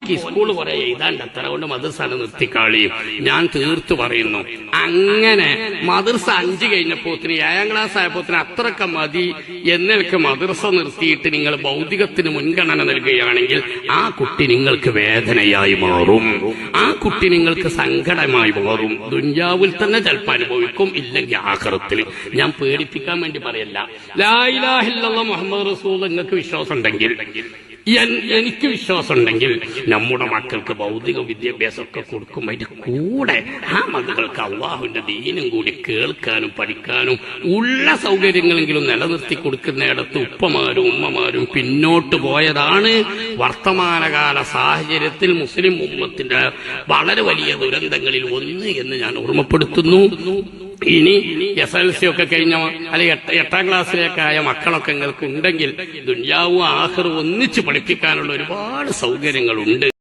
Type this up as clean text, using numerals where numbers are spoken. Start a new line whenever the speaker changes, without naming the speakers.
ഓനിക്ക് സ്കൂൾ കുറെ എഴുതാണ്ട് അത്ര കൊണ്ട് മദ്രസാണ് നിർത്തിക്കാളിയും. ഞാൻ തീർത്തു പറയുന്നു, അങ്ങനെ മദ്രസ 5 കഴിഞ്ഞപ്പോത്തിന് 7ാം ക്ലാസ് ആയപ്പോത്തിന് അത്രയൊക്കെ മതി എന്നെനിക്ക് മദ്രസ നിർത്തിയിട്ട് നിങ്ങൾ ഭൗതികത്തിന് മുൻഗണന നൽകുകയാണെങ്കിൽ ആ കുട്ടി നിങ്ങൾക്ക് വേദനയായി മാറും, ആ കുട്ടി നിങ്ങൾക്ക് സങ്കടമായി മാറും. ദുനിയാവിൽ തന്നെ ചിലപ്പോൾ അനുഭവിക്കും, ഇല്ലെങ്കിൽ ആഖിറത്തിൽ. ഞാൻ പേടിപ്പിക്കാൻ വേണ്ടി പറയല്ല. ലാ ഇലാഹ ഇല്ലല്ലാഹ് മുഹമ്മദ് റസൂൽ നിങ്ങൾക്ക് വിശ്വാസം ഉണ്ടെങ്കിൽ, എനിക്ക് വിശ്വാസം ഉണ്ടെങ്കിൽ നമ്മുടെ മക്കൾക്ക് ഭൗതിക വിദ്യാഭ്യാസമൊക്കെ കൊടുക്കും. അതിന്റെ കൂടെ ആ മക്കൾക്ക് അള്ളാഹുവിന്റെ ദീനും കൂടി കേൾക്കാനും പഠിക്കാനും ഉള്ള സൗകര്യങ്ങളെങ്കിലും നിലനിർത്തി കൊടുക്കുന്നിടത്ത് ഉപ്പമാരും ഉമ്മമാരും പിന്നോട്ട് പോയതാണ് വർത്തമാനകാല സാഹചര്യത്തിൽ മുസ്ലിം ഉമ്മത്തിന്റെ വളരെ വലിയ ദുരന്തങ്ങളിൽ ഒന്ന് എന്ന് ഞാൻ ഓർമ്മപ്പെടുത്തുന്നു. ഇനി SLC ഒക്കെ കഴിഞ്ഞ അല്ലെങ്കിൽ 8ാം ക്ലാസ്സിലേക്കായ മക്കളൊക്കെ നിങ്ങൾക്ക് ഉണ്ടെങ്കിൽ ദുനിയാവും ആഖിറവും ഒന്നിച്ച് പഠിപ്പിക്കാനുള്ള ഒരുപാട് സൗകര്യങ്ങളുണ്ട്.